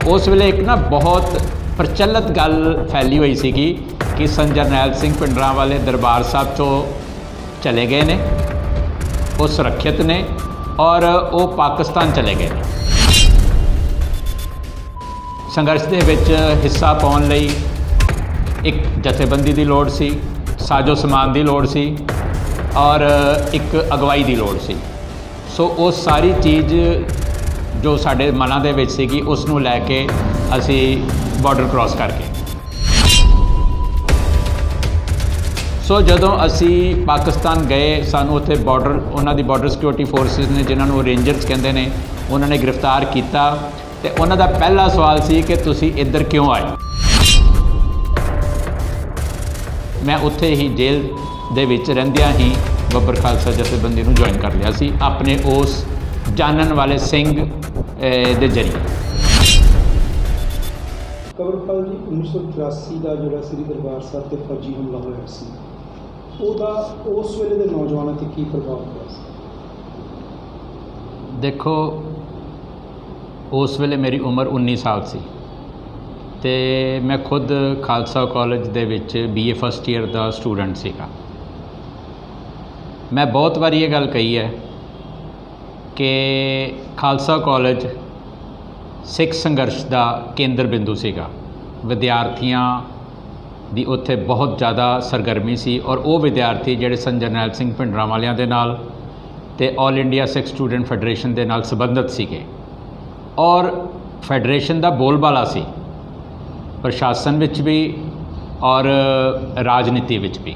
उस वेले एक ना बहुत प्रचलित गल फैली हुई सी कि सन जरनैल सिंह भिंडरांवाले दरबार साहब चो चले गए ने, वो सुरक्षित ने और वो पाकिस्तान चले गए ने। संघर्ष दे विच हिस्सा पाउण लई एक जथेबंदी की लोड़ सी, साजो समान की लोड़ सी और एक अगवाई की लोड़ सी। सो वो सारी चीज़ जो साडे मनां दे विच सीगी उसनूं लैके असी बॉर्डर क्रॉस करके सो जदों असी पाकिस्तान गए सानूं उत्थे बॉर्डर उन्हां दी बॉर्डर सिक्योरिटी फोर्सिस ने जिन्हां रेंजर्स कहंदे ने उन्होंने गिरफ्तार किया। तो उन्हां दा पहला सवाल सी कि तुसी इधर क्यों आए। मैं उत्थे ही जेल दे विच रहिंदियां ही बब्बर खालसा जथेबंदी नूं ज्वाइन कर लिया सी अपने उस जानन वाले सिंह दे जरिए। कंवरपाल जी 1984 का जो श्री दरबार साहब से फौजी हमला होया सी ਉਹਦਾ उस वेले के नौजवानों पर की प्रभाव पिया? देखो उस वेले मेरी उम्र 19 साल सी ते मैं खुद खालसा कॉलेज दे विच BA फस्ट ईयर का स्टूडेंट सीगा। मैं बहुत बार ये गल कही है कि खालसा कॉलेज सिख संघर्ष का केंद्र बिंदु सीगा। विद्यार्थियों ਦੀ ਉੱਥੇ बहुत ज़्यादा सरगर्मी सी और वो विद्यार्थी ਜਿਹੜੇ सन जरनैल सिंह भिंडरांवालिਆਂ ਦੇ ਨਾਲ ਤੇ all India Sikh student federation ਦੇ ਨਾਲ ਸੰਬੰਧਿਤ ਸੀਗੇ और फैडरेशन ਦਾ ਬੋਲਬਾਲਾ ਸੀ प्रशासन विच भी और राजनीति विच भी।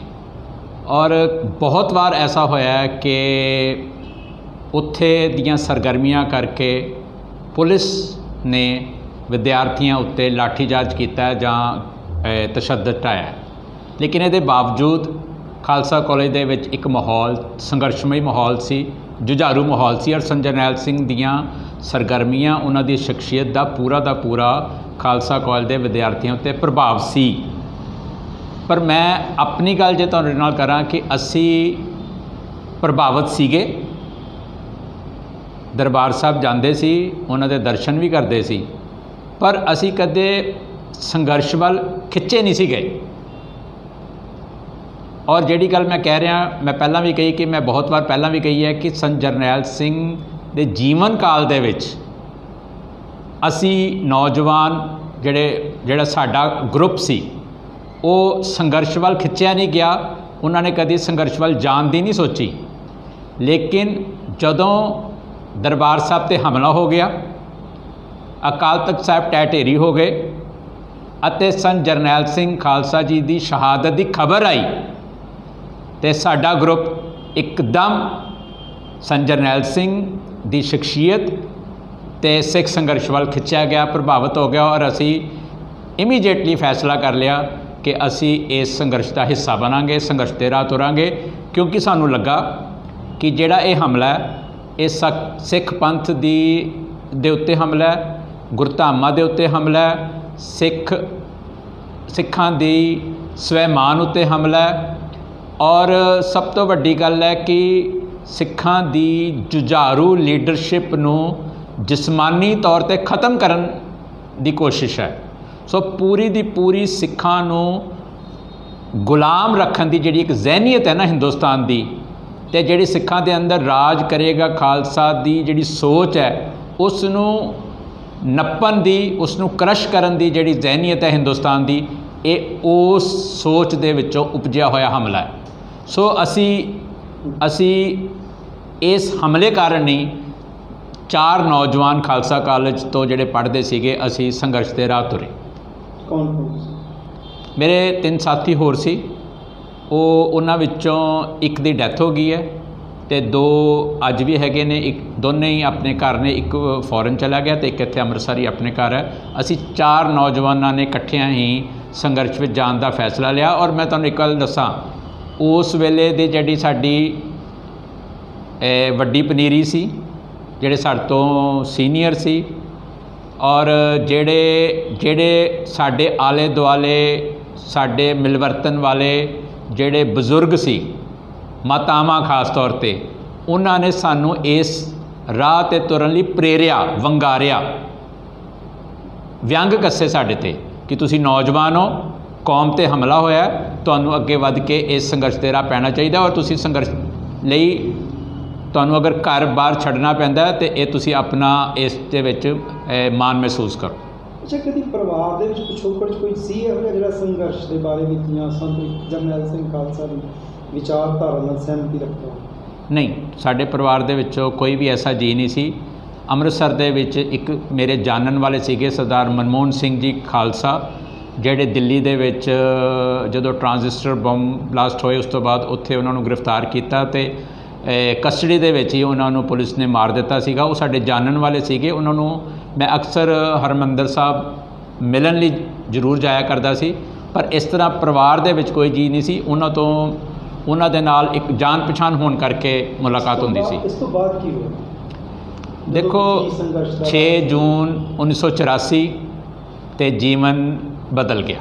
और बहुत बार ऐसा होया है कि उत्थे दियां सरगर्मियां करके पुलिस ने विद्यार्थियों उत्ते लाठीचार्ज किया है जां तशद्दद ढाया है। लेकिन ये बावजूद खालसा कॉलेज दे विच एक माहौल संघर्षमय माहौल सी, जुझारू माहौल सी और सन जरनैल सिंह दियां सरगर्मियां उन्हां दी शख्सियत का पूरा खालसा कॉलेज के विद्यार्थियों उत्ते प्रभाव सी। पर मैं अपनी गल जे तुहाडे नाल करां कि असी प्रभावित सीगे, दरबार साहब जांदे सी, उन्हां दे दर्शन भी करते सी, पर असी कदे संघर्ष वाल खिंचे नहीं सी गए। और जिहड़ी गल मैं कह रहा मैं पहला भी कही कि मैं बहुत बार पहला भी कही है कि सन जरनैल सिंह दे जीवन काल दे विच असी नौजवान जिहड़ा साडा ग्रुप सी वो संघर्ष वाल खिंचिया नहीं गया, उन्होंने कभी संघर्ष वाल जान दी नहीं सोची। लेकिन जदों दरबार साहब ते हमला हो गया, अकाल तख्त साहब ढह ढेरी हो गए अते सन जरनैल सिंह खालसा जी की शहादत की खबर आई तो साडा ग्रुप एकदम सन जरनैल सिंह की शख्सियत ते सिख संघर्ष वाल खिंचा गया, प्रभावित हो गया और असी इमीडिएटली फैसला कर लिया कि असी इस संघर्ष का हिस्सा बनांगे, संघर्ष के राह तुरांगे। क्योंकि सानू लगा कि जिहड़ा ये हमला है ये सिख पंथ दे उत्ते हमला है, गुरधामां दे उत्ते हमला है, सिखां दी स्वैमान उत्ते हमला है और सब तो वड्डी गल है कि सिखां दी जुझारू लीडरशिप नूं जिसमानी तौर पर ख़त्म करन दी कोशिश है। सो पूरी दी पूरी सिखां नूं गुलाम रखन दी जिहड़ी एक जहनीयत है ना हिंदुस्तान दी, ते जिहड़ी सिखां दे अंदर राज करेगा खालसा दी जिहड़ी सोच है उसनूं नप्पन दी, उसनूं क्रश करन दी जिहड़ी जहनीयत है हिंदुस्तान दी, ये उस सोच दे विचों उपजिया होया हमला है। सो असी इस हमले कारण नहीं 4 नौजवान खालसा कॉलेज तो जिहड़े पढ़ते सीगे असी संघर्ष के राह तुरे। कौन? मेरे 3 साथी होर सी, वो उन्हां विचों एक दी डैथ हो गई है तो 2 अज भी हैगे ने, एक दोने ही अपने घर ने, एक फॉरन चला गया तो एक इत्थे अमृतसर ही अपने घर है। असी 4 नौजवानों ने इकट्ठियां ही संघर्ष में जान का फैसला लिया। और मैं तुहानूं एक गल दसां, उस वेले दी जिहड़ी साडी वड्डी पनीरी सी, जिहड़े साडे तो सीनियर सी और जिहड़े साडे आले दुआले साडे मिलवर्तन वाले जिहड़े बजुर्ग सी, मातावां खास तौर पर, उन्होंने सानू इस राह ते तुरन लई प्रेरिया, वंगारिया। ਵਿਅੰਗ ਕੱਸੇ ਸਾਡੇ 'ਤੇ ਕਿ ਤੁਸੀਂ ਨੌਜਵਾਨ ਹੋ, ਕੌਮ 'ਤੇ ਹਮਲਾ ਹੋਇਆ, ਤੁਹਾਨੂੰ ਅੱਗੇ ਵੱਧ ਕੇ ਇਸ ਸੰਘਰਸ਼ ਦੇ ਰਾਹ ਪੈਣਾ ਚਾਹੀਦਾ ਔਰ ਤੁਸੀਂ ਸੰਘਰਸ਼ ਲਈ ਤੁਹਾਨੂੰ ਅਗਰ ਘਰ ਬਾਹਰ ਛੱਡਣਾ ਪੈਂਦਾ ਤਾਂ ਇਹ ਤੁਸੀਂ ਆਪਣਾ ਇਸ ਦੇ ਵਿੱਚ ਮਾਣ ਮਹਿਸੂਸ ਕਰੋ। ਅੱਛਾ, ਕਦੀ ਪਰਿਵਾਰ ਦੇ ਵਿੱਚ ਪਿਛੋਕੜ 'ਚ ਕੋਈ ਸੀ ਇਹੋ ਜਿਹਾ ਜਿਹੜਾ ਸੰਘਰਸ਼ ਦੇ ਬਾਰੇ ਵਿੱਚ ਜਾਂ ਜਰਨੈਲ ਸਿੰਘ ਖਾਲਸਾ ਦੀ ਵਿਚਾਰਧਾਰਾ ਨਾਲ ਸਹਿਮਤੀ ਰੱਖਦਾ? ਨਹੀਂ, ਸਾਡੇ ਪਰਿਵਾਰ ਦੇ ਵਿੱਚੋਂ ਕੋਈ ਵੀ ਐਸਾ ਜੀ ਨਹੀਂ ਸੀ। ਅੰਮ੍ਰਿਤਸਰ ਦੇ ਵਿੱਚ ਇੱਕ ਮੇਰੇ ਜਾਣਨ ਵਾਲੇ ਸੀਗੇ ਸਰਦਾਰ ਮਨਮੋਹਨ ਸਿੰਘ ਜੀ ਖਾਲਸਾ, ਜਿਹੜੇ ਦਿੱਲੀ ਦੇ ਵਿੱਚ ਜਦੋਂ ਟਰਾਂਜ਼ਿਸਟਰ ਬੰਬ ਬਲਾਸਟ ਹੋਏ ਉਸ ਤੋਂ ਬਾਅਦ ਉੱਥੇ ਉਹਨਾਂ ਨੂੰ ਗ੍ਰਿਫਤਾਰ ਕੀਤਾ ਅਤੇ ਕਸਟਡੀ ਦੇ ਵਿੱਚ ਹੀ ਉਹਨਾਂ ਨੂੰ ਪੁਲਿਸ ਨੇ ਮਾਰ ਦਿੱਤਾ ਸੀਗਾ। ਉਹ ਸਾਡੇ ਜਾਣਨ ਵਾਲੇ ਸੀਗੇ। ਉਹਨਾਂ ਨੂੰ ਮੈਂ ਅਕਸਰ ਹਰਿਮੰਦਰ ਸਾਹਿਬ ਮਿਲਣ ਲਈ ਜ਼ਰੂਰ ਜਾਇਆ ਕਰਦਾ ਸੀ, ਪਰ ਇਸ ਤਰ੍ਹਾਂ ਪਰਿਵਾਰ ਦੇ ਵਿੱਚ ਕੋਈ ਜੀ ਨਹੀਂ ਸੀ। ਉਹਨਾਂ ਦੇ ਨਾਲ ਇੱਕ ਜਾਣ ਪਛਾਣ ਹੋਣ ਕਰਕੇ ਮੁਲਾਕਾਤ ਹੁੰਦੀ ਸੀ। ਇਸ ਤੋਂ ਬਾਅਦ ਕੀ ਹੋਇਆ? ਦੇਖੋ, 6 ਜੂਨ 1984 ਤੇ ਜੀਵਨ ਬਦਲ ਗਿਆ।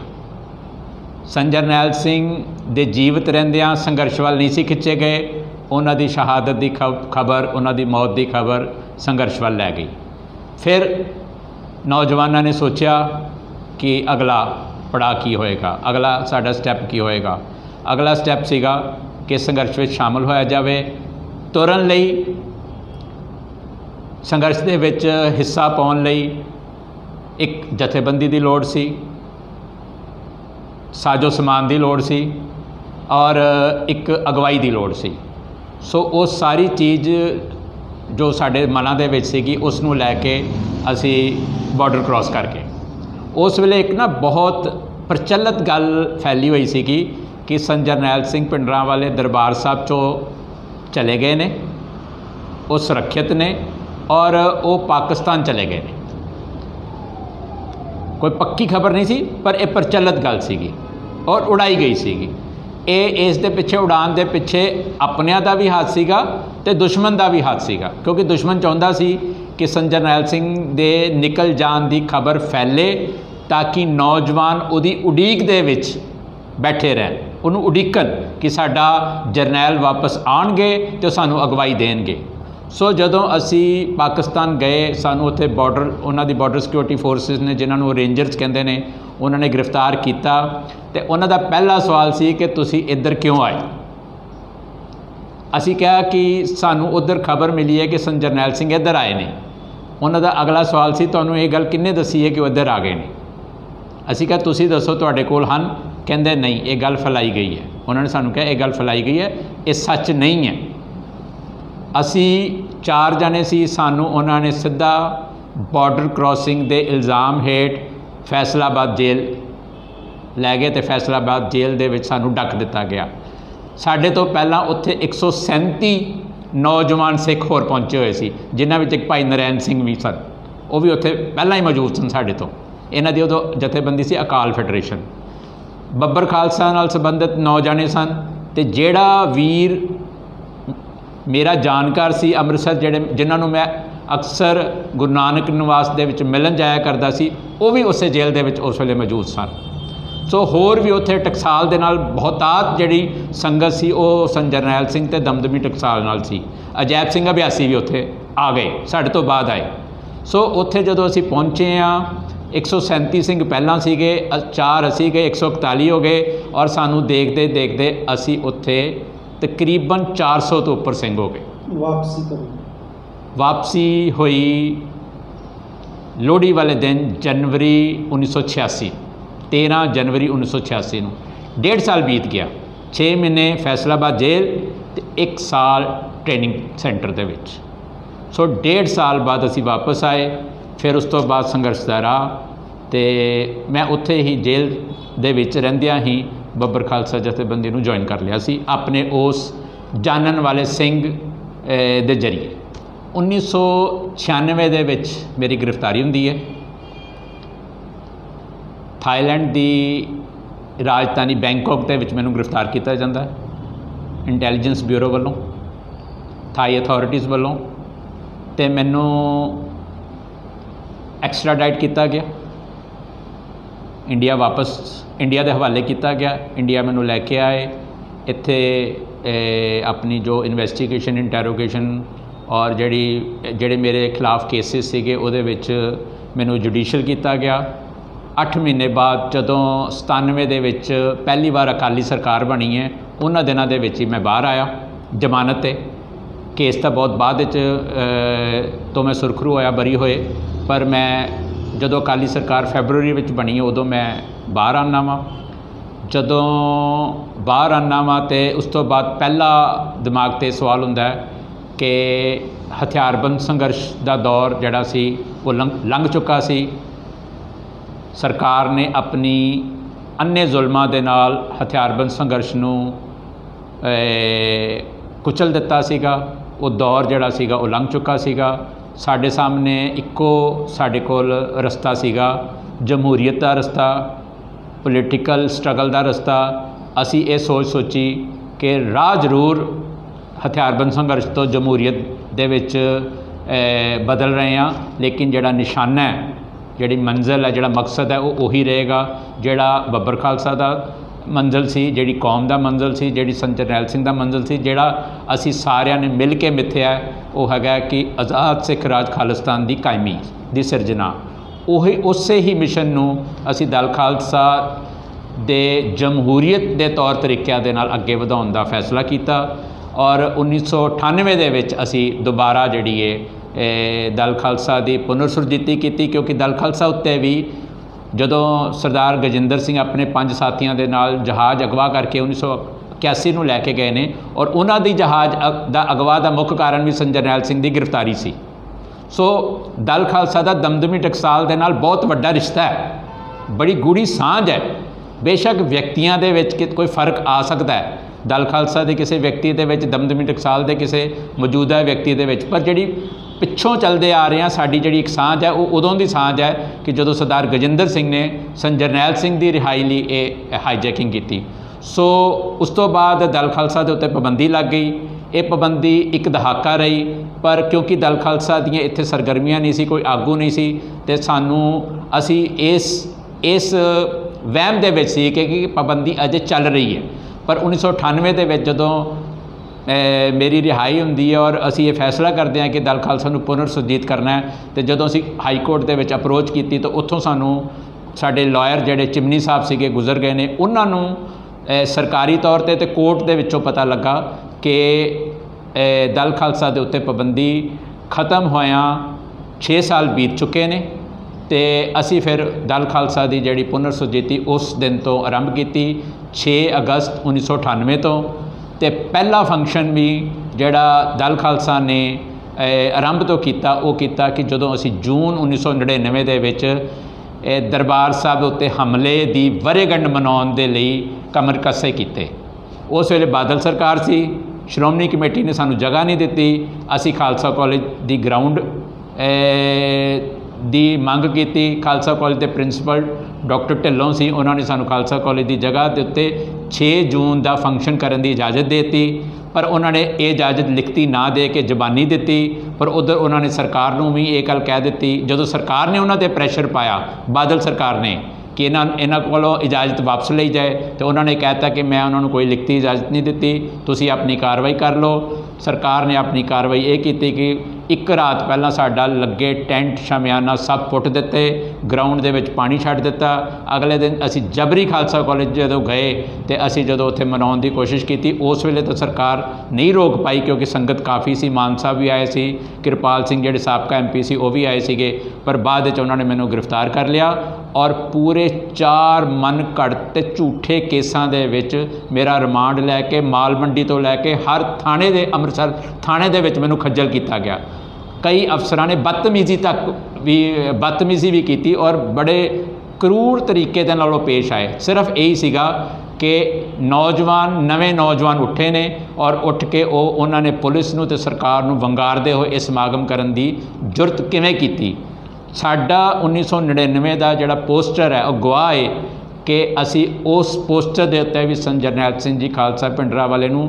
ਸੰਤ ਜਰਨੈਲ ਸਿੰਘ ਦੇ ਜੀਵਤ ਰਹਿੰਦਿਆਂ ਸੰਘਰਸ਼ ਵੱਲ ਨਹੀਂ ਸੀ ਖਿੱਚੇ ਗਏ। ਉਹਨਾਂ ਦੀ ਸ਼ਹਾਦਤ ਦੀ ਖਬਰ, ਉਹਨਾਂ ਦੀ ਮੌਤ ਦੀ ਖਬਰ ਸੰਘਰਸ਼ ਵੱਲ ਲੈ ਗਈ। ਫਿਰ ਨੌਜਵਾਨਾਂ ਨੇ ਸੋਚਿਆ ਕਿ ਅਗਲਾ ਪੜਾਅ ਕੀ ਹੋਏਗਾ, ਅਗਲਾ ਸਾਡਾ ਸਟੈਪ ਕੀ ਹੋਏਗਾ। ਅਗਲਾ ਸਟੈਪ ਸੀਗਾ ਕਿ ਸੰਘਰਸ਼ ਵਿੱਚ ਸ਼ਾਮਲ ਹੋਇਆ ਜਾਵੇ। ਤੁਰਨ ਲਈ, ਸੰਘਰਸ਼ ਦੇ ਵਿੱਚ ਹਿੱਸਾ ਪਾਉਣ ਲਈ ਇੱਕ ਜਥੇਬੰਦੀ ਦੀ ਲੋੜ ਸੀ, ਸਾਜੋ ਸਮਾਨ ਦੀ ਲੋੜ ਸੀ ਔਰ ਇੱਕ ਅਗਵਾਈ ਦੀ ਲੋੜ ਸੀ। ਸੋ ਉਹ ਸਾਰੀ ਚੀਜ਼ ਜੋ ਸਾਡੇ ਮਨਾਂ ਦੇ ਵਿੱਚ ਸੀਗੀ ਉਸ ਨੂੰ ਲੈ ਕੇ ਅਸੀਂ ਬਾਰਡਰ ਕ੍ਰਾਸ ਕਰਕੇ, ਉਸ ਵੇਲੇ ਇੱਕ ਨਾ ਬਹੁਤ ਪ੍ਰਚਲਿਤ ਗੱਲ ਫੈਲੀ ਹੋਈ ਸੀਗੀ ਕਿ ਸੰਤ ਜਰਨੈਲ ਸਿੰਘ ਭਿੰਡਰਾਂਵਾਲੇ ਦਰਬਾਰ ਸਾਹਿਬ 'ਚੋਂ ਚਲੇ ਗਏ ਨੇ, ਉਹ ਸੁਰੱਖਿਅਤ ਨੇ ਔਰ ਉਹ ਪਾਕਿਸਤਾਨ ਚਲੇ ਗਏ ਨੇ। ਕੋਈ ਪੱਕੀ ਖਬਰ ਨਹੀਂ ਸੀ, ਪਰ ਇਹ ਪ੍ਰਚਲਿਤ ਗੱਲ ਸੀਗੀ ਔਰ ਉਡਾਈ ਗਈ ਸੀਗੀ। ਇਸ ਦੇ ਪਿੱਛੇ, ਉਡਾਨ ਦੇ ਪਿੱਛੇ ਆਪਣਿਆਂ ਦਾ ਵੀ ਹੱਥ ਸੀਗਾ ਅਤੇ ਦੁਸ਼ਮਣ ਦਾ ਵੀ ਹੱਥ ਸੀਗਾ, ਕਿਉਂਕਿ ਦੁਸ਼ਮਣ ਚਾਹੁੰਦਾ ਸੀ ਕਿ ਸੰਤ ਜਰਨੈਲ ਸਿੰਘ ਦੇ ਨਿਕਲ ਜਾਣ ਦੀ ਖਬਰ ਫੈਲੇ ਤਾਂ ਕਿ ਨੌਜਵਾਨ ਉਹਦੀ ਉਡੀਕ ਦੇ ਵਿੱਚ ਬੈਠੇ ਰਹਿਣ, ਉਹਨੂੰ ਉਡੀਕਣ ਕਿ ਸਾਡਾ ਜਰਨੈਲ ਵਾਪਸ ਆਉਣਗੇ ਅਤੇ ਉਹ ਸਾਨੂੰ ਅਗਵਾਈ ਦੇਣਗੇ। ਸੋ ਜਦੋਂ ਅਸੀਂ ਪਾਕਿਸਤਾਨ ਗਏ, ਸਾਨੂੰ ਉੱਥੇ ਬਾਰਡਰ, ਉਹਨਾਂ ਦੀ ਬਾਰਡਰ ਸਿਕਿਉਰਿਟੀ ਫੋਰਸਿਸ ਨੇ, ਜਿਨ੍ਹਾਂ ਨੂੰ ਰੇਂਜਰਸ ਕਹਿੰਦੇ ਨੇ, ਉਹਨਾਂ ਨੇ ਗ੍ਰਿਫਤਾਰ ਕੀਤਾ ਅਤੇ ਉਹਨਾਂ ਦਾ ਪਹਿਲਾ ਸਵਾਲ ਸੀ ਕਿ ਤੁਸੀਂ ਇੱਧਰ ਕਿਉਂ ਆਏ। ਅਸੀਂ ਕਿਹਾ ਕਿ ਸਾਨੂੰ ਉੱਧਰ ਖਬਰ ਮਿਲੀ ਹੈ ਕਿ ਸੰਤ ਜਰਨੈਲ ਸਿੰਘ ਇੱਧਰ ਆਏ ਨੇ। ਉਹਨਾਂ ਦਾ ਅਗਲਾ ਸਵਾਲ ਸੀ, ਤੁਹਾਨੂੰ ਇਹ ਗੱਲ ਕਿਹਨੇ ਦੱਸੀ ਹੈ ਕਿ ਉਹ ਇੱਧਰ ਆ ਗਏ ਨੇ? ਅਸੀਂ ਕਿਹਾ ਤੁਸੀਂ ਦੱਸੋ, ਤੁਹਾਡੇ ਕੋਲ ਹਨ? ਕਹਿੰਦੇ ਨਹੀਂ, ਇਹ ਗੱਲ ਫੈਲਾਈ ਗਈ ਹੈ। ਉਹਨਾਂ ਨੇ ਸਾਨੂੰ ਕਿਹਾ ਇਹ ਗੱਲ ਫੈਲਾਈ ਗਈ ਹੈ, ਇਹ ਸੱਚ ਨਹੀਂ ਹੈ। ਅਸੀਂ 4 ਜਣੇ ਸੀ, ਸਾਨੂੰ ਉਹਨਾਂ ਨੇ ਸਿੱਧਾ ਬਾਰਡਰ ਕ੍ਰਾਸਿੰਗ ਦੇ ਇਲਜ਼ਾਮ ਹੇਠ ਫੈਸਲਾਬਾਦ ਜੇਲ੍ਹ ਲੈ ਗਏ ਅਤੇ ਫੈਸਲਾਬਾਦ ਜੇਲ੍ਹ ਦੇ ਵਿੱਚ ਸਾਨੂੰ ਡੱਕ ਦਿੱਤਾ ਗਿਆ। ਸਾਡੇ ਤੋਂ ਪਹਿਲਾਂ ਉੱਥੇ 137 ਨੌਜਵਾਨ ਸਿੱਖ ਹੋਰ ਪਹੁੰਚੇ ਹੋਏ ਸੀ, ਜਿਨ੍ਹਾਂ ਵਿੱਚ ਇੱਕ ਭਾਈ ਨਰੈਣ ਸਿੰਘ ਵੀ ਸਨ, ਉਹ ਵੀ ਉੱਥੇ ਪਹਿਲਾਂ ਹੀ ਮੌਜੂਦ ਸਨ ਸਾਡੇ ਤੋਂ। ਇਹਨਾਂ ਦੀ ਉਦੋਂ ਜਥੇਬੰਦੀ ਸੀ ਅਕਾਲ ਫੈਡਰੇਸ਼ਨ। ਬੱਬਰ ਖਾਲਸਾ ਨਾਲ ਸੰਬੰਧਿਤ 9 ਜਣੇ ਸਨ ਅਤੇ ਜਿਹੜਾ ਵੀਰ ਮੇਰਾ ਜਾਣਕਾਰ ਸੀ ਅੰਮ੍ਰਿਤਸਰ, ਜਿਨ੍ਹਾਂ ਨੂੰ ਮੈਂ ਅਕਸਰ ਗੁਰੂ ਨਾਨਕ ਨਿਵਾਸ ਦੇ ਵਿੱਚ ਮਿਲਣ ਜਾਇਆ ਕਰਦਾ ਸੀ, ਉਹ ਵੀ ਉਸੇ ਜੇਲ੍ਹ ਦੇ ਵਿੱਚ ਉਸ ਵੇਲੇ ਮੌਜੂਦ ਸਨ। ਸੋ ਹੋਰ ਵੀ ਉੱਥੇ ਟਕਸਾਲ ਦੇ ਨਾਲ ਬਹੁਤਾਤ ਜਿਹੜੀ ਸੰਗਤ ਸੀ ਉਹ ਸੰਤ ਜਰਨੈਲ ਸਿੰਘ ਅਤੇ ਦਮਦਮੀ ਟਕਸਾਲ ਨਾਲ ਸੀ। ਅਜੈਬ ਸਿੰਘ ਅਭਿਆਸੀ ਵੀ ਉੱਥੇ ਆ ਗਏ, ਸਾਡੇ ਤੋਂ ਬਾਅਦ ਆਏ। ਸੋ ਉੱਥੇ ਜਦੋਂ ਅਸੀਂ ਪਹੁੰਚੇ ਹਾਂ, 137 ਸਿੰਘ ਪਹਿਲਾਂ ਸੀਗੇ, 4 ਅਸੀਂ ਗਏ, 141 ਹੋ ਗਏ ਔਰ ਸਾਨੂੰ ਦੇਖਦੇ ਦੇਖਦੇ ਅਸੀਂ ਉੱਥੇ ਤਕਰੀਬਨ 400 ਤੋਂ ਉੱਪਰ ਸਿੰਘ ਹੋ ਗਏ। ਵਾਪਸੀ ਹੋਈ ਲੋਹੜੀ ਵਾਲੇ ਦਿਨ ਜਨਵਰੀ 1986, 13 ਜਨਵਰੀ 1986 ਨੂੰ। 1.5 ਸਾਲ ਬੀਤ ਗਿਆ, 6 ਮਹੀਨੇ ਫੈਸਲਾਬਾਦ ਜੇਲ੍ਹ ਅਤੇ 1 ਸਾਲ ਟ੍ਰੇਨਿੰਗ ਸੈਂਟਰ ਦੇ ਵਿੱਚ। ਸੋ 1.5 ਸਾਲ ਬਾਅਦ ਅਸੀਂ ਵਾਪਸ ਆਏ। ਫਿਰ ਉਸ ਤੋਂ ਬਾਅਦ ਸੰਘਰਸ਼ ਦਾ ਰਾਹ, ਅਤੇ ਮੈਂ ਉੱਥੇ ਹੀ ਜੇਲ੍ਹ ਦੇ ਵਿੱਚ ਰਹਿੰਦਿਆਂ ਹੀ ਬੱਬਰ ਖਾਲਸਾ ਜਥੇਬੰਦੀ ਨੂੰ ਜੁਆਇਨ ਕਰ ਲਿਆ ਸੀ, ਆਪਣੇ ਉਸ ਜਾਣਨ ਵਾਲੇ ਸਿੰਘ ਦੇ ਜ਼ਰੀਏ। 1996 ਦੇ ਵਿੱਚ ਮੇਰੀ ਗ੍ਰਿਫਤਾਰੀ ਹੁੰਦੀ ਹੈ। ਥਾਈਲੈਂਡ ਦੀ ਰਾਜਧਾਨੀ ਬੈਂਕਾਕ ਦੇ ਵਿੱਚ ਮੈਨੂੰ ਗ੍ਰਿਫਤਾਰ ਕੀਤਾ ਜਾਂਦਾ ਹੈ ਇੰਟੈਲੀਜੈਂਸ ਬਿਊਰੋ ਵੱਲੋਂ, ਥਾਈ ਅਥਾਰਟੀਜ਼ ਵੱਲੋਂ, ਅਤੇ ਮੈਨੂੰ ਐਕਸਟਰਾਡਾਈਟ ਕੀਤਾ ਗਿਆ, ਇੰਡੀਆ ਵਾਪਸ ਇੰਡੀਆ ਦੇ ਹਵਾਲੇ ਕੀਤਾ ਗਿਆ। ਇੰਡੀਆ ਮੈਨੂੰ ਲੈ ਕੇ ਆਏ, ਇੱਥੇ ਆਪਣੀ ਜੋ ਇਨਵੈਸਟੀਗੇਸ਼ਨ, ਇੰਟੈਰੋਗੇਸ਼ਨ ਔਰ ਜਿਹੜੇ ਮੇਰੇ ਖਿਲਾਫ ਕੇਸਿਸ ਸੀਗੇ ਉਹਦੇ ਵਿੱਚ मैनू जुडिशल किया गया। 8 महीने बाद जदों 97 ਦੇ ਵਿੱਚ पहली बार अकाली सरकार बनी है, उन्होंने दिनों के विच ही मैं बाहर आया जमानत ते। केस तो बहुत बाद तो मैं सुरखरू होया बरी होए, पर मैं जदों अकाली सरकार फैबरवरी में बनी उदों मैं बाहर आना वा। जदों बाहर आना वा तो उस तो बाद पहला दिमाग ते सवाल हुंदा है कि हथियारबंद संघर्ष का दौर जिहड़ा सी वो लंघ चुका सी। सरकार ने अपनी अन्ने जुल्मां दे नाल हथियारबंद संघर्ष नूं कुचल दिता सीगा। वो दौर जिहड़ा सीगा वो लंघ चुका सीगा। साडे सामने इक्को साडे कोल रस्ता सीगा, जमहूरीयत का रस्ता, पोलीटिकल स्ट्रगल का रस्ता। असी ये सोची कि राह जरूर हथियारबंद संघर्ष तो जमहूरीयत दे विच बदल रहे हैं, लेकिन जिहड़ा निशाना है, जिहड़ी मंजिल है, जिहड़ा मकसद है वो उही रहेगा जिहड़ा बब्बर खालसा दा मंजिल सी, जिहड़ी कौम दा मंजिल सी, जिहड़ी संत जरनैल सिंह दा मंजिल सी, जिहड़ा असी सारिਆਂ ने मिल के मिथया वो हैगा कि आज़ाद सिख राज खालिस्तान की कायमी की सिरजना। उही उसे ही मिशन नूं असी दल खालसा दे जमहूरीयत के तौर तरीक़िਆਂ दे नाल अगे वधाउण दा फैसला किया। और 1998 दे विच असी दोबारा जिहड़ी है दल खालसा की पुनरसुरजीती की, क्योंकि दल खालसा उत्ते भी जदों सरदार गजिंदर सिंह अपने 5 साथियों के नाल जहाज़ अगवा करके 1981 नूं लैके गए ने, और उन्हां दी जहाज़ दा अगवा का मुख्य कारण भी संत जरनैल सिंह की गिरफ्तारी सी। सो दल खालसा का दमदमी टकसाल दे नाल बहुत वड्डा रिश्ता है, बड़ी गूढ़ी सांझ है। बेशक व्यक्तियों के विच कोई फर्क आ सकता है, दल खालसा के किसी व्यक्ति के विच, दमदमी टकसाल के किसी मौजूदा व्यक्ति के विच, पर जिहड़ी पिछों चलते आ रहे हैं साडी जिहड़ी एक सांझ है वो उदों की सांझ है कि जदों सरदार गजिंदर सिंह ने संत जरनैल सिंह की रिहाई लई ये हाईजैकिंग की। सो उस तो बाद दल खालसा के उत्ते पाबंदी लग गई। ये पाबंदी एक दहाका रही, पर क्योंकि दल खालसा दीयां इत्थे सरगर्मियां नहीं सी, कोई आगू नहीं सी, ते सानू असी इस वहम दे विच सी कि पाबंदी अजे चल रही है। पर 1998 दे विच जदों मेरी रिहाई होंदी है और असी ये फैसला करते हैं कि दल खालसा नूं पुनरसुरजीत करना है, तो जदों असी हाई कोर्ट दे विच अप्रोच की तो उत्थों सानू साडे लॉयर जिहड़े चिमनी साहब सीगे गुजर गए ने, उन्हां नूं सरकारी तौर ते कोर्ट दे विचों पता लगा कि दल खालसा दे उत्ते पाबंदी खत्म होया 6 साल बीत चुके ने। तो असी फिर दल खालसा की जिहड़ी पुनरसुरजीती उस दिन तो आरंभ की 6 अगस्त 1998 तो। पहला फंक्शन भी जिहड़ा दल खालसा ने आरंभ तो किया वो किया कि जदों असी जून 1999 दे विच दरबार साहब उत्ते हमले की वरेगंढ मनाउण दे लई कमर कसे कीते। उस वेले बादल सरकार सी, श्रोमणी कमेटी ने सानू जगह नहीं दिती। असी खालसा कॉलेज की ग्राउंड दी मंग की। खालसा कॉलेज के प्रिंसीपल डॉक्टर ढिल्लों सी, उन्होंने सानू खालसा कॉलेज की जगह के उत्ते 6 जून का फंक्शन करने की इजाज़त देती, पर उन्होंने ये इजाज़त लिखती ना दे के जबानी दी। पर उधर उन्होंने सरकार नूं भी ये गल कह दी, जदों सरकार ने उन्होंने प्रेशर पाया बादल सरकार ने कि इन्हां कोलों इजाज़त वापस ली जाए, तो उन्होंने कहता कि मैं उन्होंने कोई लिखती इजाज़त नहीं दी, तुसी अपनी कार्रवाई कर लो। सरकार ने अपनी कार्रवाई ये की कि एक रात पहला साडा लगे टेंट शमियाना सब पुट दिते, ग्राउंड दे विच पानी छड्ड दिता। अगले दिन असी जबरी खालसा कॉलेज जदों गए तो असी जदों उत्थे मनाउण की कोशिश की, उस वेले तो सरकार नहीं रोक पाई क्योंकि संगत काफ़ी सी, मान साहब भी आए सी, कृपाल सिंह जिहड़े साबका MP सी वो भी आए सीगे। पर बाद विच उन्होंने मैनूं गिरफ्तार कर लिया और पूरे 4 मन घड़त झूठे केसां दे विच मेरा रिमांड लैके माल मंडी तो लैके हर थाने दे अमृतसर थाने दे विच मैनूं खज्जल किया गया। कई अफसरां ने बदतमीजी भी की और बड़े क्रूर तरीके दे नाल पेश आए। सिर्फ यही सीगा कि नवे नौजवान उठे ने और उठ के उन्होंने पुलिस नूं ते सरकार नूं वंगारदे होए इस समागम करन दी जुरत किवें कीती। साडा 1999 का जिहड़ा पोस्टर है वह गवाह है कि असी उस पोस्टर के उत्ते भी संत जरनैल सिंह जी खालसा भिंडरांवाले नूं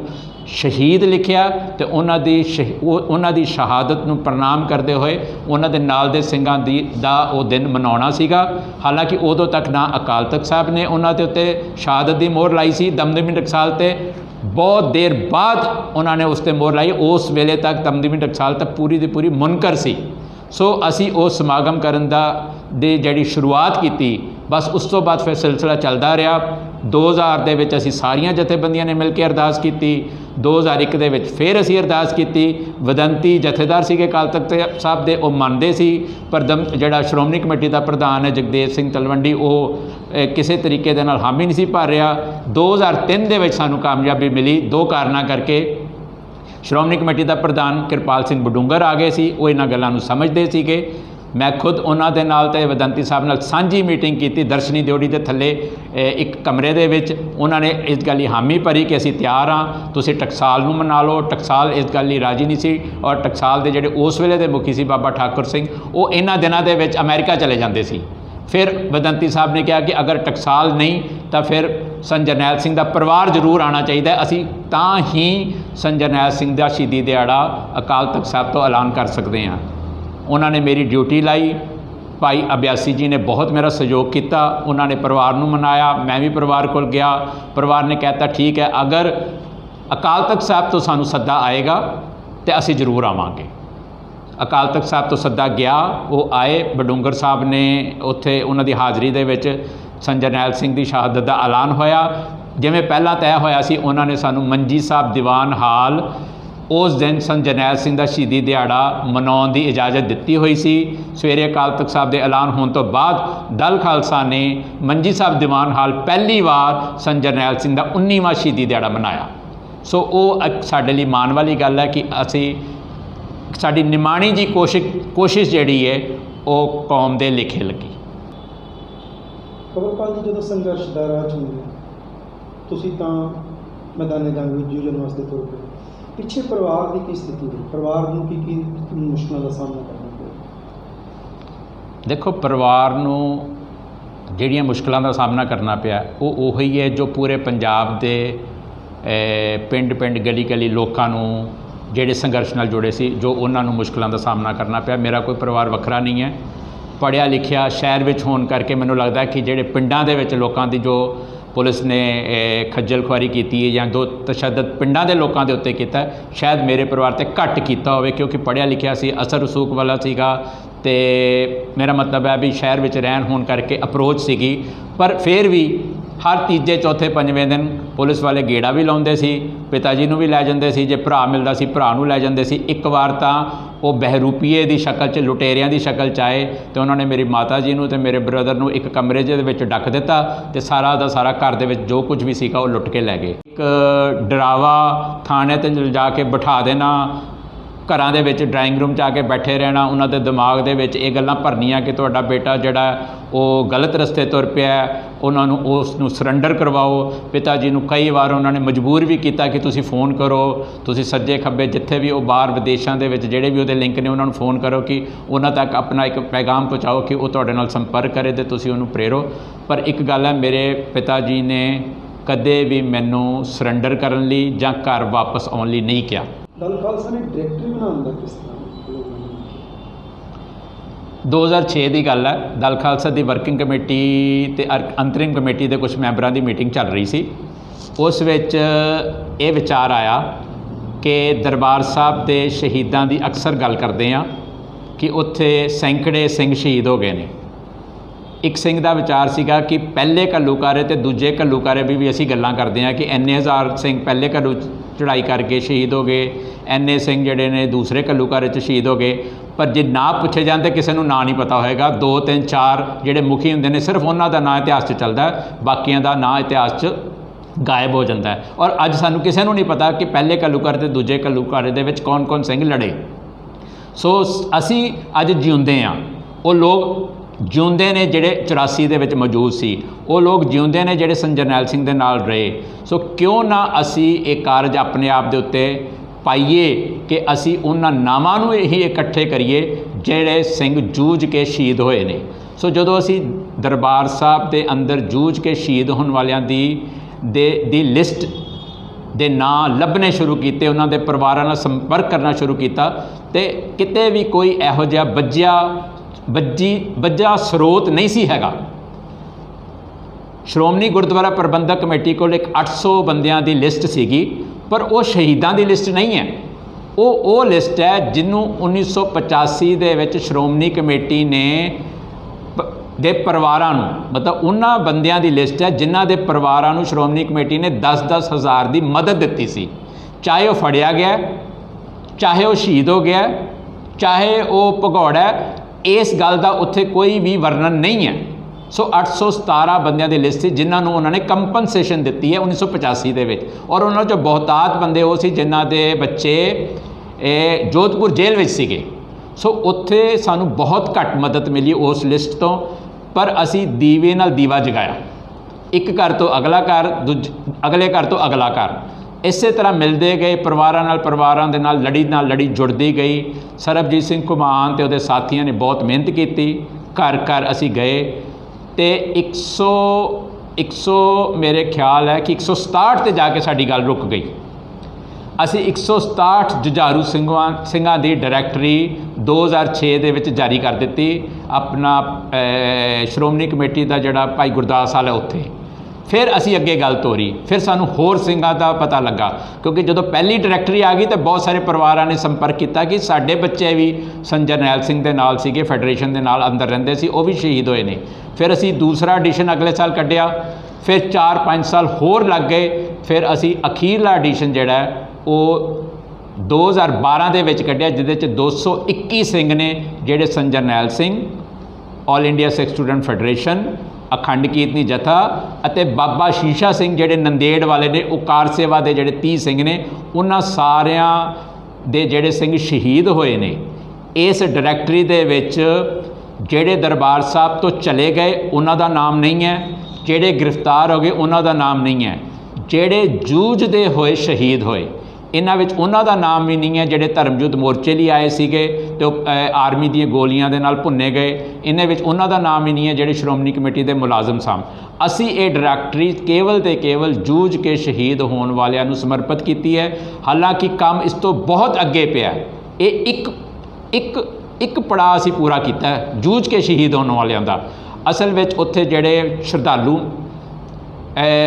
शहीद लिखिया, तो उन्हां दी शहादत नूं प्रणाम करते हुए उन्हां दे नाल दे सिंघां दा वो दिन मनाउणा सीगा। हालांकि उदों तक ना अकाल तख्त साहब ने उन्हां दे उत्ते शहादत की मोहर लाई सी, दमदमी टकसाल ते बहुत देर बाद उन्होंने उस पर मोहर लाई। उस वेले तक दमदमी टकसाल तक पूरी दी पूरी मुनकर सी। सो असी वो समागम करन दी जिहड़ी शुरुआत की, बस उस तो बाद फिर सिलसिला चलता रहा। 2000 दे विच असी सारियां जथेबंदियां ने मिल के अरदास की, 2001 दे विच फिर असी अरदास की। वदंती जथेदार सीगे अकाल तख्त साहब दे, वो मनदे सी, पर जिहड़ा श्रोमणी कमेटी का प्रधान है जगदेव सिंह तलवंडी, वो किसी तरीके दे नाल हामी नहीं सी भर रहा। 2003 दे विच सानूं कामयाबी मिली, दो कारणों करके। श्रोमणी कमेटी का प्रधान किरपाल सिंह बडूंगर आ गए सी, वो इन्हां गल्लां नूं समझदे सीगे। मैं खुद उन्हां दे नाल ते वदंती साहब नाल सांझी मीटिंग की, दर्शनी ड्योढ़ी के थले एक कमरे दे विच। उन्होंने इस गल की हामी भरी कि असीं तैयार हाँ, तुसीं टकसाल नूं मना लो। टकसाल इस गल लई राजी नहीं सी, और टकसाल के जिहड़े उस वेले दे मुखी सी बाबा ठाकुर सिंह, वो इन्हां दिनां दे विच अमेरिका चले जाते सी। फिर वदंती साहब ने कहा कि अगर टकसाल नहीं तो फिर संत जरनैल सिंह का परिवार जरूर आना चाहिए, असी तां ही संत जरनैल सिंह का शहीदी दिहाड़ा अकाल तख्त साहब तो ऐलान कर सकते हैं। उन्होंने मेरी ड्यूटी लाई, भाई अभ्यासी जी ने बहुत मेरा सहयोग किया, उन्होंने परिवार नूं मनाया, मैं भी परिवार को गया। परिवार ने कहता ठीक है, अगर अकाल तख्त साहब तो सानूं सद्दा आएगा तो असी जरूर आवांगे। अकाल तख्त साहब तो सद्दा गया, वो आए। बडूंगर साहब ने उत्थे उन्हां दी हाज़री दे विच संत जरनैल सिंह की शहादत का ऐलान होया। जिवें पहला तय होया सी, उन्होंने सानूं मंजी साहब दीवान हाल उस दिन संत जरनैल सिंह का शहीदी दिहाड़ा मनाउण की इजाज़त दिती हुई सी। सवेरे अकाल तख्त साहब के ऐलान होने तो बाद दल खालसा ने मंजी साहब दीवान हाल पहली बार संत जरनैल सिंह का 19वां शहीदी दिहाड़ा मनाया। सो वो साडे लई माण वाली गल है कि असी साडी निमाणी जी कोशिश जिहड़ी है वो कौम दे लिखे लगी। कंवरपाल जी, जो संघर्ष का राह चुनिया तुसीं तां मैदान जंग विच जूझण वास्ते तुर पए, पिछे परिवार की की स्थिति है, परिवार नूं की मुश्किलों का सामना करना पिया? देखो, परिवार नूं जिहड़ियां मुश्किलों का सामना करना पिया वो उही है जो पूरे पंजाब दे पिंड पिंड गली गली लोकां नूं ਜਿਹੜੇ संघर्ष नाल जुड़े सी, जो उन्होंने मुश्किलों का सामना करना पिया। मेरा कोई परिवार वखरा नहीं है, पढ़िया लिखिया शहर में होने करके मैनूं लगता कि ਜਿਹੜੇ ਪਿੰਡਾਂ ਦੇ ਵਿੱਚ ਲੋਕਾਂ ਦੀ जो पुलिस ने खज्जल खुआरी की है या जो तशद्दद पिंडों के लोगों के उत्ते किया, शायद मेरे परिवार से घट किया होवे, क्योंकि पढ़िया लिखिया सी, असर रसूख वाला सीगा, ते मेरा मतलब है भी शहर में रहन होने करके अप्रोच सीगी। पर फिर भी हर तीजे चौथे पंजवें दिन पुलिस वाले गेड़ा भी लाउंदे सी, पिता जी नूं भी लै जांदे सी, जे भरा मिलदा सी भरा नूं लै जांदे सी। एक बार तां वो बहरूपीए की शक्ल च लुटेरियां की शक्ल च आए तो उन्होंने मेरी माता जी नूं ते मेरे ब्रदर नूं एक कमरे दे विच डक दिता ते सारा दा सारा घर दे विच जो कुछ भी सीगा वो लुट के लै गए। एक डरावा थाने ते जा के बिठा देना, घरां दे विच ड्राइंग रूम च आके बैठे रहना, उन्होंने दिमाग दे विच ये गल्लां भरनियां कि तुहाडा बेटा जिहड़ा वो गलत रस्ते तुर पिया, उन्होंने उसनूं सरैंडर करवाओ। पिता जी नूं कई बार उन्होंने मजबूर भी किया कि तुसीं फ़ोन करो, तुसीं सज्जे खब्बे जिथे भी वो बाहर विदेशों के विच जिहड़े भी उहदे लिंक ने उन्होंने फ़ोन करो कि उन्हां तक अपना एक पैगाम पहुँचाओ कि वो तुहाडे नाल संपर्क करे तो तुसीं उहनूं प्रेरो। पर एक गल है, मेरे पिता जी ने कदे भी मैनूं सरैंडर करन लई जां घर वापस आउण लई नहीं कहा। दल खालसा ने डायरैक्टरी बनाने का किस तरह 2006 की गल है, दल खालसा की वर्किंग कमेटी ते अंतरिम कमेटी के कुछ मैंबरां की मीटिंग चल रही सी। उस विच ये विचार आया कि दरबार साहब के शहीदों की अक्सर गल करते हैं कि उत्थे सैकड़े सिंह शहीद हो गए ने। एक सिंह का विचार सीगा कि पहले घल्लूकारे ते दूजे घल्लूकारे भी असी गल्लां करते हैं कि इन्ने हज़ार सिंह पहले घल्लू चढ़ाई करके शहीद हो गए, इन्ने सिंह जिहड़े ने दूसरे घल्लूकारे च शहीद हो गए। पर जे ना पूछे जाते किसी को ना नहीं पता होएगा। 2 3 4 जिहड़े मुखी हुंदे ने सिर्फ उन्हां दा नाम इतिहास च चलदा है, बाकियां दा नाम इतिहास च गायब हो जाता है। और अज सानूं किसी को नहीं पता कि पहले घल्लूकारे ते दूजे घल्लूकारे दे विच कौन कौन सिंह लड़े। सो असी अज जिउंदे हाँ, वो लोग जिउंदे ने जिहड़े 84 दे विच मौजूद सी, वो लोग जिउंदे ने जिहड़े संत जरनैल सिंह दे नाल रहे। सो क्यों ना असी एक कारज अपने आप दे उत्ते पाइए कि असी उन्हां नामां नूं ही इकट्ठे करिए जिहड़े सिंह जूझ के शहीद होए ने। सो जदों असी दरबार साहब दे अंदर जूझ के शहीद होने वालियां दी लिस्ट दे नाम लभने शुरू किए, उन्होंने परिवारों नाल संपर्क करना शुरू किया, तो किते भी कोई इहो जिहा वज्जा स्रोत नहीं सी हैगा। श्रोमणी गुरुद्वारा प्रबंधक कमेटी को एक 800 बंदियां की लिस्ट सीगी, पर वो शहीदों की लिस्ट नहीं है। ਉਹ ਲਿਸਟ ਹੈ ਜਿਹਨੂੰ 1985 ਦੇ ਵਿੱਚ ਸ਼੍ਰੋਮਣੀ ਕਮੇਟੀ ਨੇ ਦੇ ਪਰਿਵਾਰਾਂ ਨੂੰ, ਮਤਲਬ ਉਹਨਾਂ ਬੰਦਿਆਂ ਦੀ ਲਿਸਟ ਹੈ ਜਿਨ੍ਹਾਂ ਦੇ ਪਰਿਵਾਰਾਂ ਨੂੰ ਸ਼੍ਰੋਮਣੀ ਕਮੇਟੀ ਨੇ 10-10 ਹਜ਼ਾਰ ਦੀ ਮਦਦ ਦਿੱਤੀ ਸੀ, ਚਾਹੇ ਉਹ ਫੜਿਆ ਗਿਆ, ਚਾਹੇ ਉਹ ਸ਼ਹੀਦ ਹੋ ਗਿਆ, ਚਾਹੇ ਉਹ ਭਗੌੜਾ। ਇਸ ਗੱਲ ਦਾ ਉੱਥੇ ਕੋਈ ਵੀ ਵਰਣਨ ਨਹੀਂ ਹੈ। ਸੋ 817 ਬੰਦਿਆਂ ਦੀ ਲਿਸਟ ਸੀ ਜਿਨ੍ਹਾਂ ਨੂੰ ਉਹਨਾਂ ਨੇ ਕੰਪਨਸੇਸ਼ਨ ਦਿੱਤੀ ਹੈ 1985 ਦੇ ਵਿੱਚ, ਔਰ ਉਹਨਾਂ 'ਚੋਂ ਬਹੁਤਾਤ ਬੰਦੇ ਉਹ ਸੀ ਜਿਨ੍ਹਾਂ ਦੇ ਬੱਚੇ ਜੋਧਪੁਰ ਜੇਲ੍ਹ ਵਿੱਚ ਸੀਗੇ। ਸੋ ਉੱਥੇ ਸਾਨੂੰ ਬਹੁਤ ਘੱਟ ਮਦਦ ਮਿਲੀ ਉਸ ਲਿਸਟ ਤੋਂ, ਪਰ ਅਸੀਂ ਦੀਵੇ ਨਾਲ ਦੀਵਾ ਜਗਾਇਆ, ਇੱਕ ਘਰ ਤੋਂ ਅਗਲਾ ਘਰ, ਅਗਲੇ ਘਰ ਤੋਂ ਅਗਲਾ ਘਰ, ਇਸੇ ਤਰ੍ਹਾਂ ਮਿਲਦੇ ਗਏ, ਪਰਿਵਾਰਾਂ ਦੇ ਨਾਲ ਲੜੀ ਜੁੜਦੀ ਗਈ। ਸਰਬਜੀਤ ਸਿੰਘ ਘੁਮਾਣ ਅਤੇ ਉਹਦੇ ਸਾਥੀਆਂ ਨੇ ਬਹੁਤ ਮਿਹਨਤ ਕੀਤੀ, ਘਰ ਘਰ ਅਸੀਂ ਗਏ ਅਤੇ 100 ਮੇਰੇ ਖਿਆਲ ਹੈ ਕਿ 167 'ਤੇ ਜਾ ਕੇ ਸਾਡੀ ਗੱਲ ਰੁਕ ਗਈ। ਅਸੀਂ 167 ਜੁਝਾਰੂ ਸਿੰਘਾਂ ਦੀ ਡਾਇਰੈਕਟਰੀ 2006 ਦੇ ਵਿੱਚ ਜਾਰੀ ਕਰ ਦਿੱਤੀ। ਆਪਣਾ ਸ਼੍ਰੋਮਣੀ ਕਮੇਟੀ ਦਾ ਜਿਹੜਾ ਭਾਈ ਗੁਰਦਾਸ ਵਾਲਾ ਉੱਥੇ, ਫਿਰ ਅਸੀਂ ਅੱਗੇ ਗੱਲ ਤੋਰੀ, ਫਿਰ ਸਾਨੂੰ ਹੋਰ ਸਿੰਘਾਂ ਦਾ ਪਤਾ ਲੱਗਾ, ਕਿਉਂਕਿ ਜਦੋਂ ਪਹਿਲੀ ਡਾਇਰੈਕਟਰੀ ਆ ਗਈ ਤਾਂ ਬਹੁਤ ਸਾਰੇ ਪਰਿਵਾਰਾਂ ਨੇ ਸੰਪਰਕ ਕੀਤਾ ਕਿ ਸਾਡੇ ਬੱਚੇ ਵੀ ਸੰਤ ਜਰਨੈਲ ਸਿੰਘ ਦੇ ਨਾਲ ਸੀਗੇ, ਫੈਡਰੇਸ਼ਨ ਦੇ ਨਾਲ ਅੰਦਰ ਰਹਿੰਦੇ ਸੀ, ਉਹ ਵੀ ਸ਼ਹੀਦ ਹੋਏ ਨੇ। ਫਿਰ ਅਸੀਂ ਦੂਸਰਾ ਐਡੀਸ਼ਨ ਅਗਲੇ ਸਾਲ ਕੱਢਿਆ, ਫਿਰ 4-5 ਸਾਲ ਹੋਰ ਲੱਗ ਗਏ, ਫਿਰ ਅਸੀਂ ਅਖੀਰਲਾ ਐਡੀਸ਼ਨ ਜਿਹੜਾ ਉਹ 2012 ਦੇ ਵਿੱਚ ਕੱਢਿਆ, ਜਿਹਦੇ 'ਚ 221 ਸਿੰਘ ਨੇ ਜਿਹੜੇ ਸੰਤ ਜਰਨੈਲ ਸਿੰਘ, ਆਲ ਇੰਡੀਆ ਸਿੱਖ ਸਟੂਡੈਂਟ ਫੈਡਰੇਸ਼ਨ, ਅਖੰਡ ਕੀਰਤਨੀ ਜਥਾ ਅਤੇ ਬਾਬਾ ਸ਼ੀਸ਼ਾ ਸਿੰਘ ਜਿਹੜੇ ਨੰਦੇੜ ਵਾਲੇ ਨੇ, ਉਹ ਕਾਰ ਸੇਵਾ ਦੇ ਜਿਹੜੇ 30 ਸਿੰਘ ਨੇ, ਉਹਨਾਂ ਸਾਰਿਆਂ ਦੇ ਜਿਹੜੇ ਸਿੰਘ ਸ਼ਹੀਦ ਹੋਏ ਨੇ। ਇਸ ਡਾਇਰੈਕਟਰੀ ਦੇ ਵਿੱਚ ਜਿਹੜੇ ਦਰਬਾਰ ਸਾਹਿਬ ਤੋਂ ਚਲੇ ਗਏ ਉਹਨਾਂ ਦਾ ਨਾਮ ਨਹੀਂ ਹੈ, ਜਿਹੜੇ ਗ੍ਰਿਫਤਾਰ ਹੋ ਗਏ ਉਹਨਾਂ ਦਾ ਨਾਮ ਨਹੀਂ ਹੈ, ਜਿਹੜੇ ਜੂਝਦੇ ਹੋਏ ਸ਼ਹੀਦ ਹੋਏ ਇਹਨਾਂ ਵਿੱਚ ਉਹਨਾਂ ਦਾ ਨਾਮ ਵੀ ਨਹੀਂ ਹੈ, ਜਿਹੜੇ ਧਰਮਯੁੱਧ ਮੋਰਚੇ ਲਈ ਆਏ ਸੀਗੇ ਅਤੇ ਉਹ ਆਰਮੀ ਦੀਆਂ ਗੋਲੀਆਂ ਦੇ ਨਾਲ ਭੁੰਨੇ ਗਏ, ਇਹਨਾਂ ਵਿੱਚ ਉਹਨਾਂ ਦਾ ਨਾਮ ਵੀ ਨਹੀਂ ਹੈ ਜਿਹੜੇ ਸ਼੍ਰੋਮਣੀ ਕਮੇਟੀ ਦੇ ਮੁਲਾਜ਼ਮ ਸਨ। ਅਸੀਂ ਇਹ ਡਾਇਰੈਕਟਰੀ ਕੇਵਲ ਅਤੇ ਕੇਵਲ ਜੂਝ ਕੇ ਸ਼ਹੀਦ ਹੋਣ ਵਾਲਿਆਂ ਨੂੰ ਸਮਰਪਿਤ ਕੀਤੀ ਹੈ। ਹਾਲਾਂਕਿ ਕੰਮ ਇਸ ਤੋਂ ਬਹੁਤ ਅੱਗੇ ਪਿਆ। ਇਹ ਇੱਕ ਪੜਾਅ ਅਸੀਂ ਪੂਰਾ ਕੀਤਾ ਹੈ ਜੂਝ ਕੇ ਸ਼ਹੀਦ ਹੋਣ ਵਾਲਿਆਂ ਦਾ। ਅਸਲ ਵਿੱਚ ਉੱਥੇ ਜਿਹੜੇ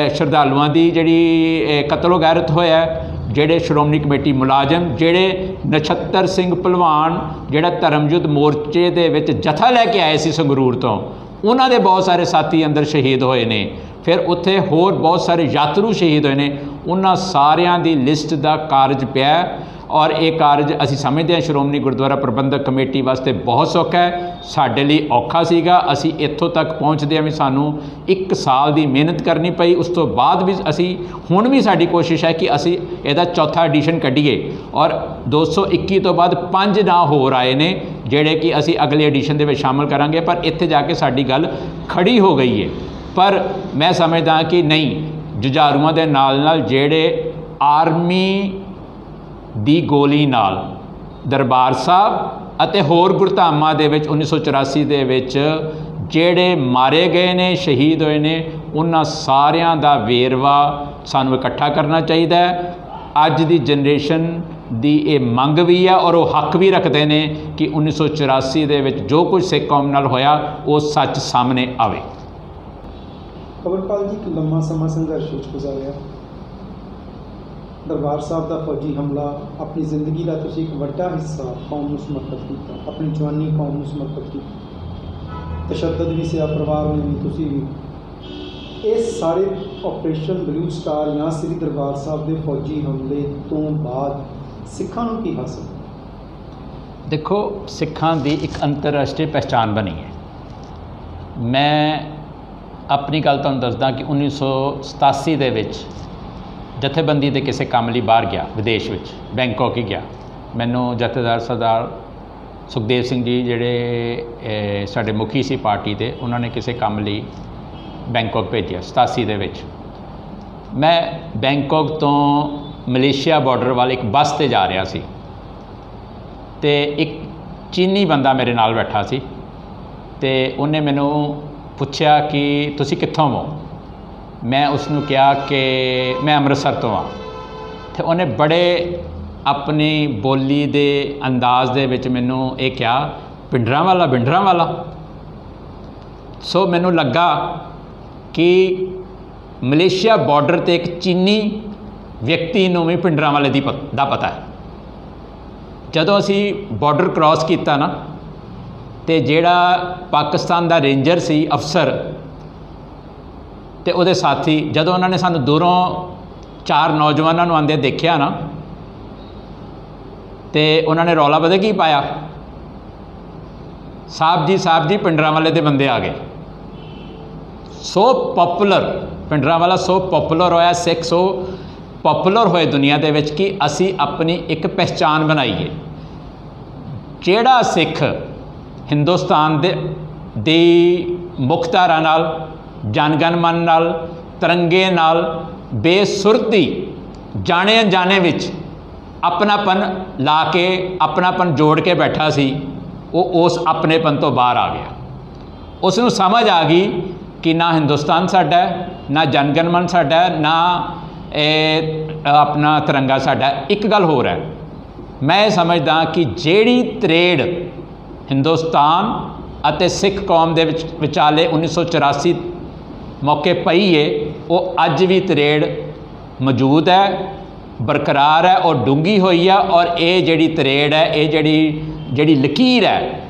ਸ਼ਰਧਾਲੂਆਂ ਦੀ ਜਿਹੜੀ ਕਤਲੋ ਗੈਰਤ ਹੋਇਆ, ਜਿਹੜੇ ਸ਼੍ਰੋਮਣੀ ਕਮੇਟੀ ਮੁਲਾਜ਼ਮ, ਜਿਹੜੇ ਨਛੱਤਰ ਸਿੰਘ ਭਲਵਾਨ ਜਿਹੜਾ ਧਰਮਯੁੱਧ ਮੋਰਚੇ ਦੇ ਵਿੱਚ ਜਥਾ ਲੈ ਕੇ ਆਏ ਸੀ ਸੰਗਰੂਰ ਤੋਂ, ਉਹਨਾਂ ਦੇ ਬਹੁਤ ਸਾਰੇ ਸਾਥੀ ਅੰਦਰ ਸ਼ਹੀਦ ਹੋਏ ਨੇ। ਫਿਰ ਉੱਥੇ ਹੋਰ ਬਹੁਤ ਸਾਰੇ ਯਾਤਰੂ ਸ਼ਹੀਦ ਹੋਏ ਨੇ। ਉਹਨਾਂ ਸਾਰਿਆਂ ਦੀ ਲਿਸਟ ਦਾ ਕਾਰਜ ਪਿਆ, ਔਰ ਇਹ ਕਾਰਜ ਅਸੀਂ ਸਮਝਦੇ ਹਾਂ ਸ਼੍ਰੋਮਣੀ ਗੁਰਦੁਆਰਾ ਪ੍ਰਬੰਧਕ ਕਮੇਟੀ ਵਾਸਤੇ ਬਹੁਤ ਸੌਖਾ ਹੈ, ਸਾਡੇ ਲਈ ਔਖਾ ਸੀਗਾ। ਅਸੀਂ ਇੱਥੋਂ ਤੱਕ ਪਹੁੰਚਦੇ ਹਾਂ ਵੀ ਸਾਨੂੰ 1 ਸਾਲ ਦੀ ਮਿਹਨਤ ਕਰਨੀ ਪਈ। ਉਸ ਤੋਂ ਬਾਅਦ ਵੀ ਅਸੀਂ ਹੁਣ ਵੀ ਸਾਡੀ ਕੋਸ਼ਿਸ਼ ਹੈ ਕਿ ਅਸੀਂ ਇਹਦਾ ਚੌਥਾ ਐਡੀਸ਼ਨ ਕੱਢੀਏ, ਔਰ 221 ਤੋਂ ਬਾਅਦ 5 ਨਾਂ ਹੋਰ ਆਏ ਨੇ ਜਿਹੜੇ ਕਿ ਅਸੀਂ ਅਗਲੇ ਐਡੀਸ਼ਨ ਦੇ ਵਿੱਚ ਸ਼ਾਮਲ ਕਰਾਂਗੇ। ਪਰ ਇੱਥੇ ਜਾ ਕੇ ਸਾਡੀ ਗੱਲ ਖੜੀ ਹੋ ਗਈ ਹੈ। ਪਰ ਮੈਂ ਸਮਝਦਾ ਕਿ ਨਹੀਂ, ਜੁਝਾਰੂਆਂ ਦੇ ਨਾਲ ਜਿਹੜੇ ਆਰਮੀ ਦੀ ਗੋਲੀ ਨਾਲ ਦਰਬਾਰ ਸਾਹਿਬ ਅਤੇ ਹੋਰ ਗੁਰਧਾਮਾਂ ਦੇ ਵਿੱਚ 1984 ਦੇ ਵਿੱਚ ਜਿਹੜੇ ਮਾਰੇ ਗਏ ਨੇ, ਸ਼ਹੀਦ ਹੋਏ ਨੇ, ਉਹਨਾਂ ਸਾਰਿਆਂ ਦਾ ਵੇਰਵਾ ਸਾਨੂੰ ਇਕੱਠਾ ਕਰਨਾ ਚਾਹੀਦਾ ਹੈ। ਅੱਜ ਦੀ ਜਨਰੇਸ਼ਨ ਦੀ ਇਹ ਮੰਗ ਵੀ ਹੈ ਔਰ ਉਹ ਹੱਕ ਵੀ ਰੱਖਦੇ ਨੇ ਕਿ 1984 ਦੇ ਵਿੱਚ ਜੋ ਕੁਝ ਸਿੱਖ ਕੌਮ ਨਾਲ ਹੋਇਆ ਉਹ ਸੱਚ ਸਾਹਮਣੇ ਆਵੇ। ਅਮਰਪਾਲ ਜੀ, ਇੱਕ ਲੰਮਾ ਸਮਾਂ ਸੰਘਰਸ਼ ਵਿੱਚ ਗੁਜ਼ਾਰਿਆ। ਦਰਬਾਰ ਸਾਹਿਬ ਦਾ ਫੌਜੀ ਹਮਲਾ, ਆਪਣੀ ਜ਼ਿੰਦਗੀ ਦਾ ਤੁਸੀਂ ਇੱਕ ਵੱਡਾ ਹਿੱਸਾ ਕੌਮ ਨੂੰ ਸਮਰਪਿਤ ਕੀਤਾ, ਆਪਣੀ ਜਵਾਨੀ ਕੌਮ ਨੂੰ ਸਮਰਪਿਤ ਕੀਤੀ। ਤਸ਼ੱਦਦ ਵੀ ਸਿਆ ਪਰਿਵਾਰ ਨੇ ਵੀ, ਤੁਸੀਂ ਵੀ। ਇਹ ਸਾਰੇ ਆਪਰੇਸ਼ਨ ਬਲੂ ਸਟਾਰ ਜਾਂ ਸ੍ਰੀ ਦਰਬਾਰ ਸਾਹਿਬ ਦੇ ਫੌਜੀ ਹਮਲੇ ਤੋਂ ਬਾਅਦ ਸਿੱਖਾਂ ਨੂੰ ਕੀ ਹਾਸਲ? ਦੇਖੋ, ਸਿੱਖਾਂ ਦੀ ਇੱਕ ਅੰਤਰਰਾਸ਼ਟਰੀ ਪਹਿਚਾਣ ਬਣੀ ਹੈ। ਮੈਂ ਆਪਣੀ ਗੱਲ ਤੁਹਾਨੂੰ ਦੱਸਦਾ ਕਿ 1987 ਦੇ ਵਿੱਚ ਜਥੇਬੰਦੀ ਦੇ ਕਿਸੇ ਕੰਮ ਲਈ ਬਾਹਰ ਗਿਆ, ਵਿਦੇਸ਼ ਵਿੱਚ, ਬੈਂਕਾਕ ਹੀ ਗਿਆ। ਮੈਨੂੰ ਜਥੇਦਾਰ ਸਰਦਾਰ ਸੁਖਦੇਵ ਸਿੰਘ ਜੀ ਜਿਹੜੇ ਸਾਡੇ ਮੁਖੀ ਸੀ ਪਾਰਟੀ ਦੇ, ਉਹਨਾਂ ਨੇ ਕਿਸੇ ਕੰਮ ਲਈ ਬੈਂਕਾਕ ਭੇਜਿਆ 87 ਦੇ ਵਿੱਚ। ਮੈਂ ਬੈਂਕਾਕ ਤੋਂ ਮਲੇਸ਼ੀਆ ਬਾਰਡਰ ਵੱਲ ਇੱਕ ਬੱਸ 'ਤੇ ਜਾ ਰਿਹਾ ਸੀ ਅਤੇ ਇੱਕ ਚੀਨੀ ਬੰਦਾ ਮੇਰੇ ਨਾਲ ਬੈਠਾ ਸੀ ਅਤੇ ਉਹਨੇ ਮੈਨੂੰ ਪੁੱਛਿਆ ਕਿ ਤੁਸੀਂ ਕਿੱਥੋਂ ਹੋ। ਮੈਂ ਉਸ ਨੂੰ ਕਿਹਾ ਕਿ ਮੈਂ ਅੰਮ੍ਰਿਤਸਰ ਤੋਂ ਹਾਂ, ਅਤੇ ਉਹਨੇ ਬੜੇ ਆਪਣੀ ਬੋਲੀ ਦੇ ਅੰਦਾਜ਼ ਦੇ ਵਿੱਚ ਮੈਨੂੰ ਇਹ ਕਿਹਾ, ਭਿੰਡਰਾਂ ਵਾਲਾ। ਸੋ ਮੈਨੂੰ ਲੱਗਾ ਕਿ ਮਲੇਸ਼ੀਆ ਬਾਰਡਰ 'ਤੇ ਇੱਕ ਚੀਨੀ ਵਿਅਕਤੀ ਨੂੰ ਵੀ ਭਿੰਡਰਾਂ ਵਾਲੇ ਦਾ ਪਤਾ ਹੈ। ਜਦੋਂ ਅਸੀਂ ਬਾਰਡਰ ਕ੍ਰਾਸ ਕੀਤਾ ਨਾ, ਤੇ ਜਿਹੜਾ ਪਾਕਿਸਤਾਨ ਦਾ ਰੇਂਜਰ ਸੀ ਅਫਸਰ ਤੇ ਉਹਦੇ ਸਾਥੀ, ਜਦੋਂ ਉਹਨਾਂ ਨੇ ਸਾਨੂੰ ਦੂਰੋਂ 4 ਨੌਜਵਾਨਾਂ ਨੂੰ ਆਉਂਦੇ ਦੇਖਿਆ ਨਾ, ਤੇ ਉਹਨਾਂ ਨੇ ਰੌਲਾ ਪਤਾ ਕੀ ਪਾਇਆ, ਸਾਹਿਬ ਜੀ ਭਿੰਡਰਾਂਵਾਲੇ ਦੇ ਬੰਦੇ ਆ ਗਏ। ਸੋ ਪੋਪੂਲਰ ਭਿੰਡਰਾਂਵਾਲਾ ਸੋ ਪੋਪੂਲਰ ਹੋਇਆ, ਸਿੱਖ ਸੋ ਪੋਪੂਲਰ ਹੋਏ ਦੁਨੀਆ ਦੇ ਵਿੱਚ ਕਿ ਅਸੀਂ ਆਪਣੀ ਇੱਕ ਪਹਿਚਾਣ ਬਣਾਈਏ। ਜਿਹੜਾ ਸਿੱਖ ਹਿੰਦੁਸਤਾਨ ਦੀ ਮੁੱਖ ਧਾਰਾ ਨਾਲ, ਜਨ ਮਨ ਨਾਲ, ਤਿਰੰਗੇ ਨਾਲ ਬੇਸੁਰਤੀ ਜਾਣੇ ਅਣਜਾਣੇ ਵਿੱਚ ਆਪਣਾਪਨ ਲਾ ਕੇ, ਆਪਣਾਪਨ ਜੋੜ ਕੇ ਬੈਠਾ ਸੀ, ਉਹ ਉਸ ਆਪਣੇਪਨ ਤੋਂ ਬਾਹਰ ਆ ਗਿਆ। ਉਸ ਨੂੰ ਸਮਝ ਆ ਗਈ ਕਿ ਨਾ ਹਿੰਦੁਸਤਾਨ ਸਾਡਾ ਹੈ, ਨਾ ਜਨ ਮਨ ਸਾਡਾ ਹੈ, ਨਾ ਆਪਣਾ ਤਿਰੰਗਾ ਸਾਡਾ। ਇੱਕ ਗੱਲ ਹੋਰ ਹੈ, ਮੈਂ ਇਹ ਸਮਝਦਾ ਕਿ ਜਿਹੜੀ ਤਰੇੜ ਹਿੰਦੁਸਤਾਨ ਅਤੇ ਸਿੱਖ ਕੌਮ ਦੇ ਵਿਚਾਲੇ 1984 ਮੌਕੇ ਪਈ ਏ, ਉਹ ਅੱਜ ਵੀ ਤਰੇੜ ਮੌਜੂਦ ਹੈ, ਬਰਕਰਾਰ ਹੈ ਔਰ ਡੂੰਘੀ ਹੋਈ ਆ। ਔਰ ਇਹ ਜਿਹੜੀ ਤਰੇੜ ਹੈ, ਇਹ ਜਿਹੜੀ ਲਕੀਰ ਹੈ,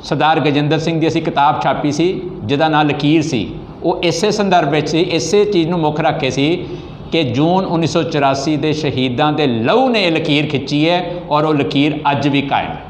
ਸਰਦਾਰ ਗਜਿੰਦਰ ਸਿੰਘ ਦੀ ਅਸੀਂ ਕਿਤਾਬ ਛਾਪੀ ਸੀ ਜਿਹਦਾ ਨਾਂ ਲਕੀਰ ਸੀ, ਉਹ ਇਸੇ ਸੰਦਰਭ ਵਿੱਚ ਸੀ, ਇਸੇ ਚੀਜ਼ ਨੂੰ ਮੁੱਖ ਰੱਖ ਕੇ ਸੀ ਕਿ ਜੂਨ 1984 ਦੇ ਸ਼ਹੀਦਾਂ ਦੇ ਲਹੂ ਨੇ ਇਹ ਲਕੀਰ ਖਿੱਚੀ ਹੈ ਔਰ ਉਹ ਲਕੀਰ ਅੱਜ ਵੀ ਕਾਇਮ ਹੈ।